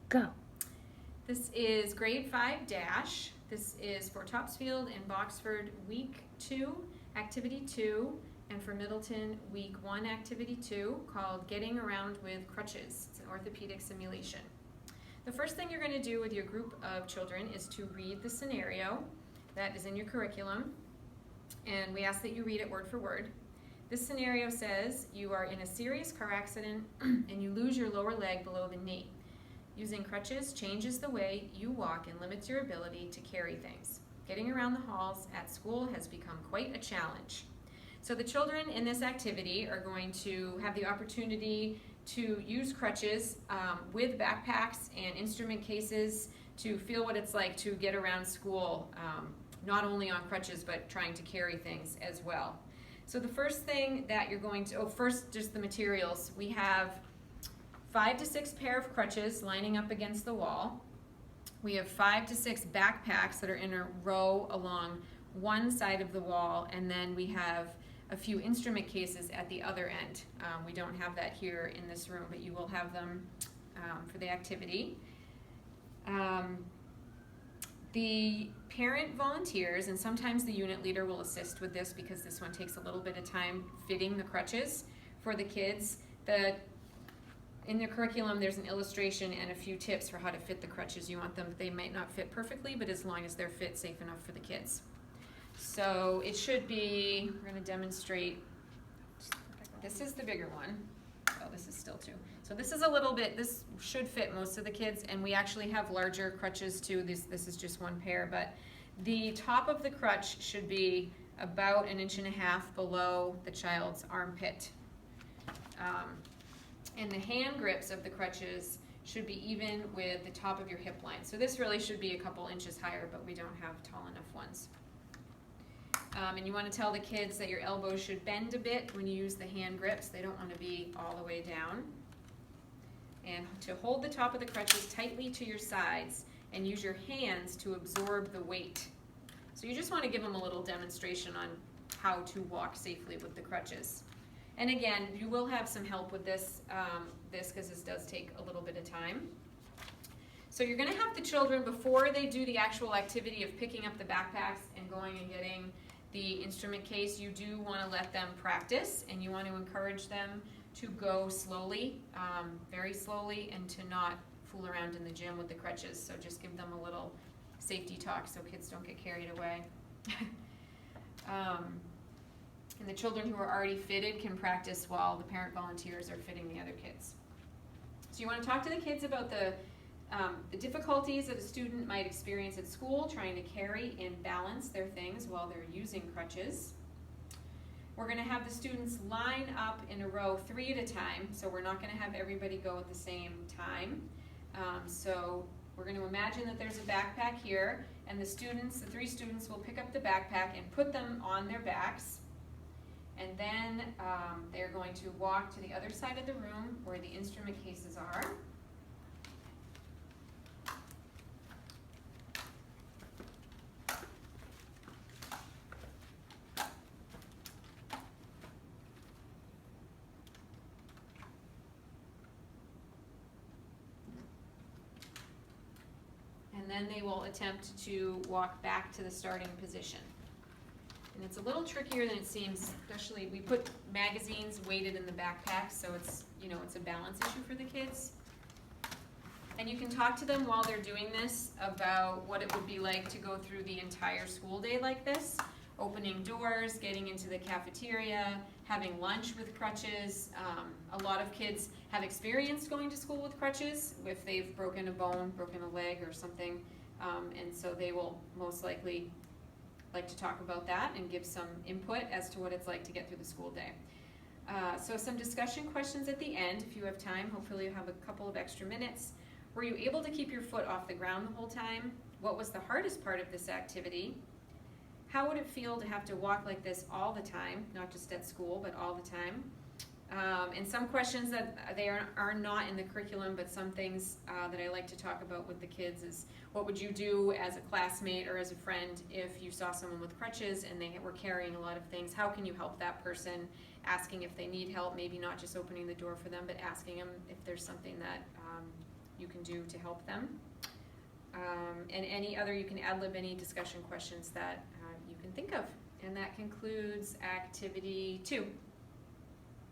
Go. This is grade 5 dash. This is for Topsfield and Boxford week 2, activity 2, and for Middleton week 1, activity 2, called Getting Around with Crutches. It's an orthopedic simulation. The first thing you're going to do with your group of children is to read the scenario that is in your curriculum, and we ask that you read it word for word. This scenario says you are in a serious car accident and you lose your lower leg below the knee. Using crutches changes the way you walk and limits your ability to carry things. Getting around the halls at school has become quite a challenge. So the children in this activity are going to have the opportunity to use crutches with backpacks and instrument cases to feel what it's like to get around school, not only on crutches but trying to carry things as well. So the first thing that you're going to, first just the materials. We have 5 to 6 pair of crutches lining up against the wall. We have 5 to 6 backpacks that are in a row along one side of the wall, and then we have a few instrument cases at the other end. We don't have that here in this room, but you will have them for the activity. The parent volunteers, and sometimes the unit leader will assist with this because this one takes a little bit of time fitting the crutches for the kids. In the curriculum, there's an illustration and a few tips for how to fit the crutches. You want them, they might not fit perfectly, but as long as they're fit safe enough for the kids. So it should be, we're going to demonstrate, this is the bigger one. Oh, this is still 2. So this is a little bit, this should fit most of the kids, and we actually have larger crutches too. This is just 1 pair, but the top of the crutch should be about 1.5 inches below the child's armpit. And the hand grips of the crutches should be even with the top of your hip line. So this really should be a couple inches higher, but we don't have tall enough ones. And you want to tell the kids that your elbows should bend a bit when you use the hand grips. They don't want to be all the way down. And to hold the top of the crutches tightly to your sides and use your hands to absorb the weight. So you just want to give them a little demonstration on how to walk safely with the crutches. And again, you will have some help with this because this does take a little bit of time. So you're going to have the children, before they do the actual activity of picking up the backpacks and going and getting the instrument case, you do want to let them practice, and you want to encourage them to go slowly, very slowly, and to not fool around in the gym with the crutches. So just give them a little safety talk so kids don't get carried away. And the children who are already fitted can practice while the parent volunteers are fitting the other kids. So you want to talk to the kids about the difficulties that a student might experience at school trying to carry and balance their things while they're using crutches. We're going to have the students line up in a row 3 at a time, so we're not going to have everybody go at the same time. So we're going to imagine that there's a backpack here, and the 3 students will pick up the backpack and put them on their backs. And then they're going to walk to the other side of the room where the instrument cases are. And then they will attempt to walk back to the starting position. And it's a little trickier than it seems, especially we put magazines weighted in the backpack, so it's, it's a balance issue for the kids. And you can talk to them while they're doing this about what it would be like to go through the entire school day like this, opening doors, getting into the cafeteria, having lunch with crutches. A lot of kids have experienced going to school with crutches if they've broken a bone, broken a leg or something, and so they will most likely like to talk about that and give some input as to what it's like to get through the school day. So some discussion questions at the end, if you have time. Hopefully you have a couple of extra minutes. Were you able to keep your foot off the ground the whole time? What was the hardest part of this activity? How would it feel to have to walk like this all the time, not just at school, but all the time? And some questions that they are not in the curriculum, but some things that I like to talk about with the kids is, what would you do as a classmate or as a friend if you saw someone with crutches and they were carrying a lot of things? How can you help that person? Asking if they need help, maybe not just opening the door for them, but asking them if there's something that you can do to help them. And any other, you can ad lib any discussion questions that you can think of. And that concludes activity 2.